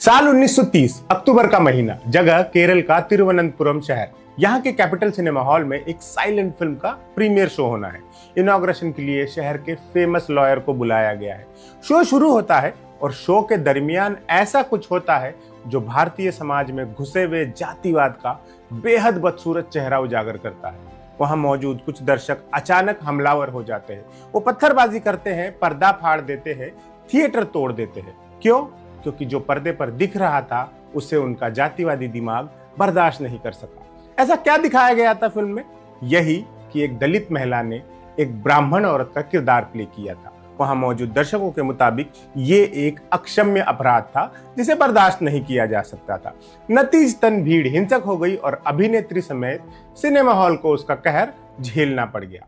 साल 1930 अक्टूबर का महीना, जगह केरल का तिरुवनंतपुरम शहर। यहाँ के कैपिटल सिनेमा हॉल में एक साइलेंट फिल्म का प्रीमियर शो होना है। इनॉग्रेशन के लिए शहर के फेमस लॉयर को बुलाया गया है। शो शुरू होता है और शो के दरमियान ऐसा कुछ होता है जो भारतीय समाज में घुसे हुए जातिवाद का बेहद बदसूरत चेहरा उजागर करता है। वहां मौजूद कुछ दर्शक अचानक हमलावर हो जाते हैं। वो पत्थरबाजी करते हैं, पर्दा फाड़ देते हैं, थिएटर तोड़ देते हैं। क्यों? क्योंकि जो पर्दे पर दिख रहा था उसे उनका जातिवादी दिमाग बर्दाश्त नहीं कर सका। ऐसा क्या दिखाया गया था फिल्म में? यही कि एक दलित महिला ने एक ब्राह्मण औरत का किरदार प्ले किया था। वहां मौजूद दर्शकों के मुताबिक ये एक अक्षम्य अपराध था जिसे बर्दाश्त नहीं किया जा सकता था। नतीजतन भीड़ हिंसक हो गई और अभिनेत्री समेत सिनेमा हॉल को उसका कहर झेलना पड़ गया।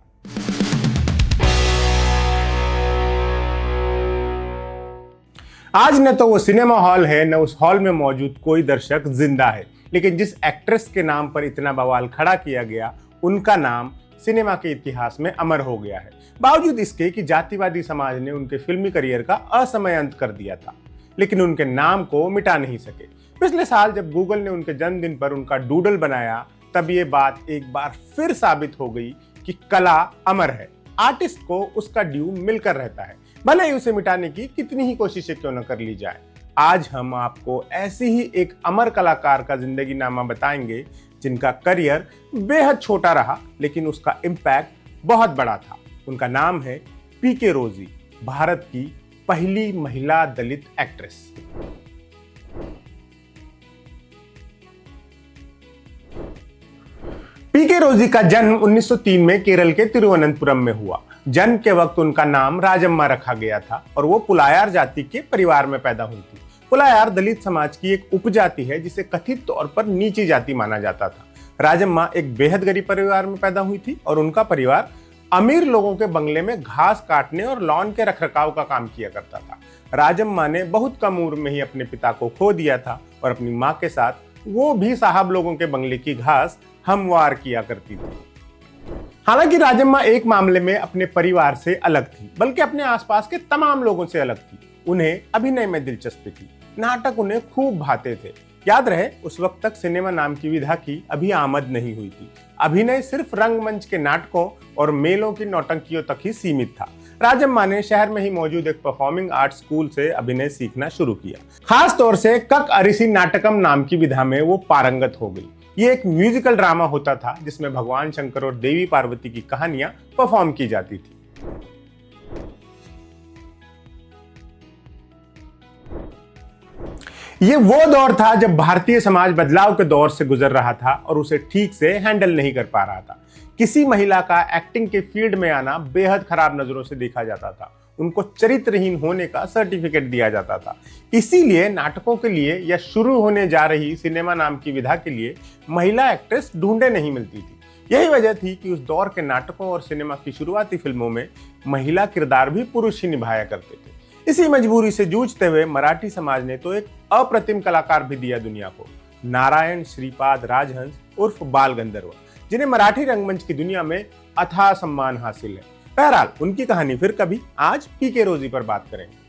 आज न तो वो सिनेमा हॉल है, न उस हॉल में मौजूद कोई दर्शक जिंदा है, लेकिन जिस एक्ट्रेस के नाम पर इतना बवाल खड़ा किया गया, उनका नाम सिनेमा के इतिहास में अमर हो गया है। बावजूद इसके कि जातिवादी समाज ने उनके फिल्मी करियर का असमय अंत कर दिया था, लेकिन उनके नाम को मिटा नहीं सके। पिछले साल जब गूगल ने उनके जन्मदिन पर उनका डूडल बनाया, तब ये बात एक बार फिर साबित हो गई कि कला अमर है। आर्टिस्ट को उसका ड्यू मिलकर रहता है, भले ही उसे मिटाने की कितनी ही कोशिशें क्यों न कर ली जाए। आज हम आपको ऐसी ही एक अमर कलाकार का जिंदगी नामा बताएंगे जिनका करियर बेहद छोटा रहा, लेकिन उसका इम्पैक्ट बहुत बड़ा था। उनका नाम है पीके रोजी, भारत की पहली महिला दलित एक्ट्रेस। पीके रोजी का जन्म 1903 में केरल के तिरुवनंतपुरम में हुआ। जन्म के वक्त उनका नाम राजम्मा रखा गया था और वो पुलायार जाति के परिवार में पैदा हुई थी। पुलायार दलित समाज की एक उपजाति है जिसे कथित तौर पर नीची जाति माना जाता था। राजम्मा एक बेहद गरीब परिवार में पैदा हुई थी और उनका परिवार अमीर लोगों के बंगले में घास काटने और लॉन के रखरखाव का काम किया करता था। राजम्मा ने बहुत कम उम्र में ही अपने पिता को खो दिया था और अपनी माँ के साथ वो भी साहब लोगों के बंगले की घास हमवार किया करती थी। हालांकि राजम्मा एक मामले में अपने परिवार से अलग थी, बल्कि अपने आसपास के तमाम लोगों से अलग थी। उन्हें अभिनय में दिलचस्पी थी, नाटक उन्हें खूब भाते थे। याद रहे, उस वक्त तक सिनेमा नाम की विधा की अभी आमद नहीं हुई थी। अभिनय सिर्फ रंगमंच के नाटकों और मेलों की नौटंकियों तक ही सीमित था। राजम्मा ने शहर में ही मौजूद एक परफॉर्मिंग आर्ट स्कूल से अभिनय सीखना शुरू किया। खास तौर से कक अरिसी नाटकम नाम की विधा में वो पारंगत हो गई। ये एक म्यूजिकल ड्रामा होता था जिसमें भगवान शंकर और देवी पार्वती की कहानियां परफॉर्म की जाती थी। ये वो दौर था जब भारतीय समाज बदलाव के दौर से गुजर रहा था और उसे ठीक से हैंडल नहीं कर पा रहा था। किसी महिला का एक्टिंग के फील्ड में आना बेहद खराब नजरों से देखा जाता था। उनको चरित्रहीन होने का सर्टिफिकेट दिया जाता था। इसीलिए नाटकों के लिए या शुरू होने जा रही सिनेमा नाम की विधा के लिए महिला एक्ट्रेस ढूंढे नहीं मिलती थी। यही वजह थी कि उस दौर के नाटकों और सिनेमा की शुरुआती फिल्मों में महिला किरदार भी पुरुष ही निभाया करते थे। इसी मजबूरी से जूझते हुए मराठी समाज ने तो एक अप्रतिम कलाकार भी दिया दुनिया को, नारायण श्रीपाद राजहंस उर्फ बाल गंधर्व, जिन्हें मराठी रंगमंच की दुनिया में अथाह सम्मान हासिल है। बहरहाल, उनकी कहानी फिर कभी, आज पीके रोजी पर बात करेंगे।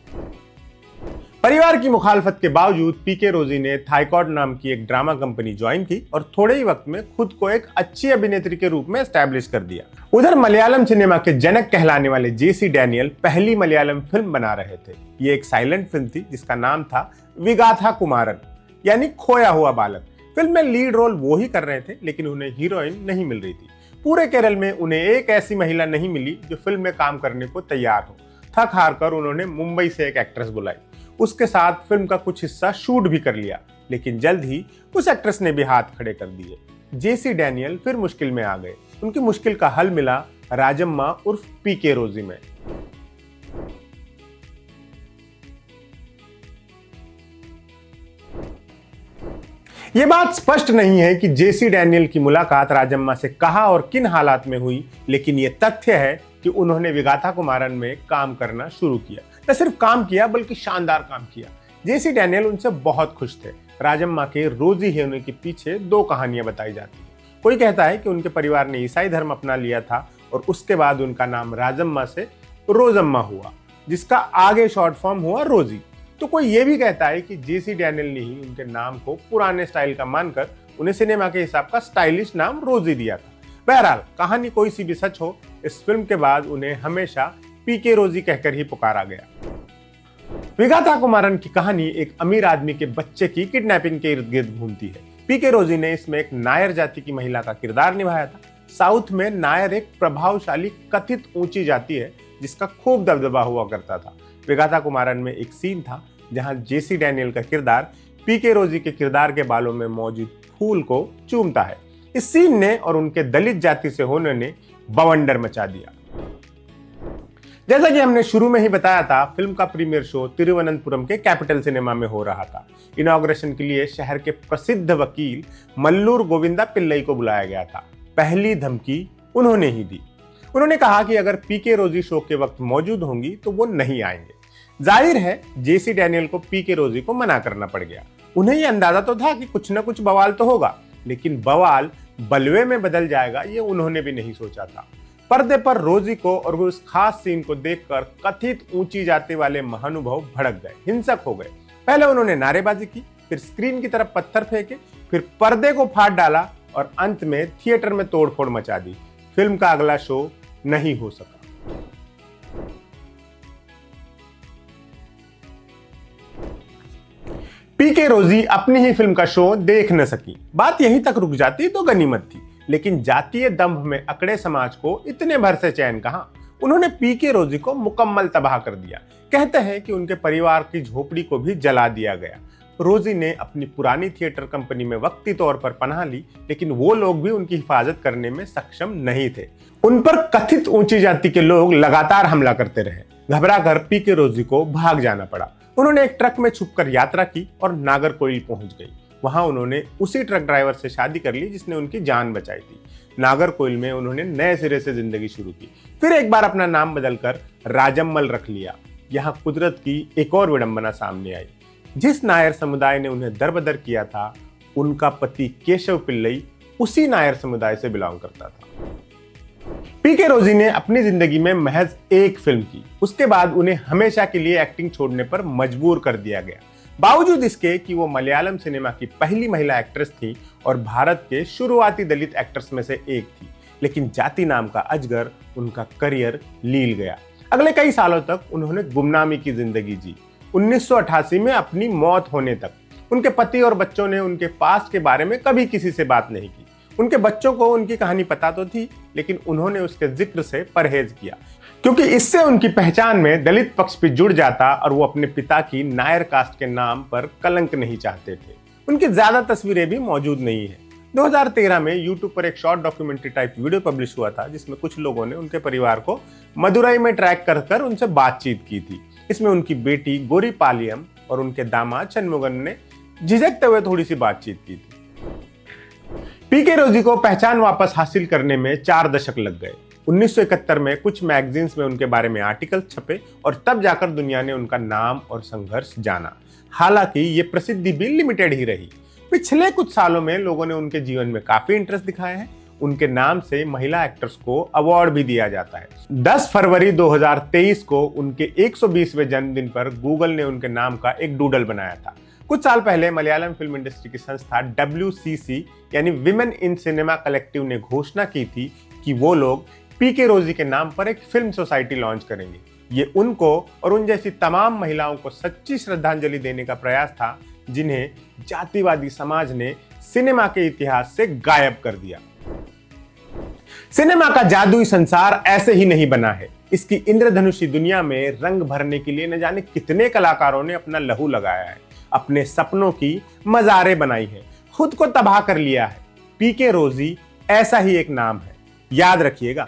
परिवार की मुखालफत के बावजूद पीके रोजी ने थाईकॉड नाम की एक ड्रामा कंपनी ज्वाइन की और थोड़े ही वक्त में खुद को एक अच्छी अभिनेत्री के रूप में एस्टैब्लिश कर दिया। उधर मलयालम सिनेमा के जनक कहलाने वाले जेसी डैनियल पहली मलयालम फिल्म बना रहे थे। ये एक साइलेंट फिल्म थी जिसका नाम था विगाथा कुमारन, यानी खोया हुआ बालक। फिल्म में लीड रोल वो ही कर रहे थे, लेकिन उन्हें हीरोइन नहीं मिल रही थी। पूरे केरल में उन्हें एक ऐसी महिला नहीं मिली जो फिल्म में काम करने को तैयार हो। थक हार कर उन्होंने मुंबई से एक एक्ट्रेस बुलाई। उसके साथ फिल्म का कुछ हिस्सा शूट भी कर लिया, लेकिन जल्द ही उस एक्ट्रेस ने भी हाथ खड़े कर दिए। जेसी डैनियल फिर मुश्किल में आ गए। उनकी मुश्किल का हल मिला राजम्मा उर्फ पीके रोजी में। ये बात स्पष्ट नहीं है कि जेसी डैनियल की मुलाकात राजम्मा से कहां और किन हालात में हुई, लेकिन यह तथ्य है कि उन्होंने विगाथा कुमारन में काम करना शुरू किया। न सिर्फ काम किया, बल्कि शानदार काम किया। जेसी डैनियल उनसे बहुत खुश थे। राजम्मा के रोजी होने के पीछे दो कहानियां बताई जाती हैं। कोई कहता है कि उनके परिवार ने ईसाई धर्म अपना लिया था और उसके बाद उनका नाम राजम्मा से रोजम्मा हुआ, जिसका आगे शॉर्ट फॉर्म हुआ रोजी। तो कोई ये भी कहता है कि जेसी डैनियल ने ही उनके नाम को पुराने स्टाइल का मानकर उन्हें सिनेमा के हिसाब का स्टाइलिश नाम रोजी दिया था। बहरहाल कहानी कोई सी भी सच हो, इस फिल्म के बाद उन्हें हमेशा पीके रोजी कहकर ही पुकारा गया। विगाता कुमारन की कहानी एक अमीर आदमी के बच्चे की किडनैपिंग के इर्द गिर्द घूमती है। पीके रोजी ने इसमें एक नायर जाति की महिला का किरदार निभाया था। साउथ में नायर एक प्रभावशाली कथित ऊंची जाति है जिसका खूब दबदबा हुआ करता था। विगाता कुमारन में एक सीन था जहां जेसी डैनियल का किरदार पीके रोजी के किरदार के बालों में मौजूद फूल को चूमता है। इस सीन ने और उनके दलित जाति से होने ने बवंडर मचा दिया। जैसा कि हमने शुरू में ही बताया था, फिल्म का प्रीमियर शो तिरुवनंतपुरम के कैपिटल सिनेमा में हो रहा था। इनॉग्रेशन के लिए शहर के प्रसिद्ध वकील मल्लूर गोविंदा पिल्लई को बुलाया गया था। पहली धमकी उन्होंने ही दी। उन्होंने कहा कि अगर पीके रोजी शो के वक्त मौजूद होंगी तो वो नहीं आएंगे। जाहिर है जेसी डैनियल को पीके रोजी को मना करना पड़ गया। उन्हें यह अंदाजा तो था कि कुछ न कुछ बवाल तो होगा, लेकिन बवाल बलवे में बदल जाएगा ये उन्होंने भी नहीं सोचा था। पर्दे पर रोजी को और उस खास सीन को देखकर कथित ऊंची जाति वाले महानुभाव भड़क गए, हिंसक हो गए। पहले उन्होंने नारेबाजी की, फिर स्क्रीन की तरफ पत्थर फेंके, फिर पर्दे को फाड़ डाला और अंत में थिएटर में तोड़फोड़ मचा दी। फिल्म का अगला शो नहीं हो सका। पीके रोजी अपनी ही फिल्म का शो देख न सकी। बात यहीं तक रुक जाती तो गनीमत थी, लेकिन जातीय दंभ में अकड़े समाज को इतने भर से चैन कहां। उन्होंने पीके रोजी को मुकम्मल तबाह कर दिया। कहते हैं कि उनके परिवार की झोपड़ी को भी जला दिया गया। रोजी ने अपनी पुरानी थिएटर कंपनी में वक्ती तौर पर पनाह ली, लेकिन वो लोग भी उनकी हिफाजत करने में सक्षम नहीं थे। उन पर कथित ऊंची जाति के लोग लगातार हमला करते रहे। घबरा कर पीके रोजी को भाग जाना पड़ा। उन्होंने एक ट्रक में छुपकर यात्रा की और नागरकोइल पहुंच गई। वहां उन्होंने उसी ट्रक ड्राइवर से शादी कर ली जिसने उनकी जान बचाई थी। नागरकोइल में उन्होंने नए सिरे से जिंदगी शुरू की। फिर एक बार अपना नाम बदलकर राजम्मल रख लिया। यहाँ कुदरत की एक और विडंबना सामने आई। जिस नायर समुदाय ने उन्हें दरबदर किया था, उनका पति केशव पिल्लई उसी नायर समुदाय से बिलोंग करता था। पीके रोजी ने अपनी जिंदगी में महज एक फिल्म की। उसके बाद उन्हें हमेशा के लिए एक्टिंग छोड़ने पर मजबूर कर दिया गया। बावजूद इसके कि वो मलयालम सिनेमा की पहली महिला एक्ट्रेस थी और भारत के शुरुआती दलित एक्ट्रेस में से एक थी, लेकिन जाति नाम का अजगर उनका करियर लील गया। अगले कई सालों तक उन्होंने गुमनामी की जिंदगी जी। 1988 में अपनी मौत होने तक उनके पति और बच्चों ने उनके पास्ट के बारे में कभी किसी से बात नहीं की। उनके बच्चों को उनकी कहानी पता तो थी, लेकिन उन्होंने उसके जिक्र से परहेज किया, क्योंकि इससे उनकी पहचान में दलित पक्ष भी जुड़ जाता और वो अपने पिता की नायर कास्ट के नाम पर कलंक नहीं चाहते थे। उनकी ज्यादा तस्वीरें भी मौजूद नहीं है। 2013 में यूट्यूब पर एक short documentary type video publish हुआ था, जिसमें कुछ लोगों ने उनके परिवार को मदुरई में ट्रैक कर उनसे बातचीत की थी। इसमें उनकी बेटी गोरी पालियम और उनके दामाद शनमुगन ने झिझकते हुए थोड़ी सी बातचीत की थी। पीके रोजी को पहचान वापस हासिल करने में 4 दशक लग गए। 1971 में कुछ मैगजीन्स में उनके बारे में आर्टिकल छपे और तब जाकर दुनिया ने उनका नाम और संघर्ष जाना। हालांकि ये प्रसिद्धि भी लिमिटेड ही रही। पिछले कुछ सालों में लोगों ने उनके जीवन में काफी इंटरेस्ट दिखाया है। उनके नाम से महिला एक्टर्स को अवार्ड भी दिया जाता है। 10 फरवरी 2023 को उनके 120वें जन्मदिन पर गूगल ने उनके नाम का एक डूडल बनाया था। कुछ साल पहले मलयालम फिल्म इंडस्ट्री की संस्था WCC यानी विमेन इन सिनेमा कलेक्टिव ने घोषणा की थी कि वो लोग पीके रोजी के नाम पर एक फिल्म सोसाइटी लॉन्च करेंगे। ये उनको और उन जैसी तमाम महिलाओं को सच्ची श्रद्धांजलि देने का प्रयास था, जिन्हें जातिवादी समाज ने सिनेमा के इतिहास से गायब कर दिया। सिनेमा का जादुई संसार ऐसे ही नहीं बना है। इसकी इंद्रधनुषी दुनिया में रंग भरने के लिए न जाने कितने कलाकारों ने अपना लहू लगाया है, अपने सपनों की मज़ारें बनाई है, खुद को तबाह कर लिया है। पीके रोजी ऐसा ही एक नाम है। याद रखिएगा,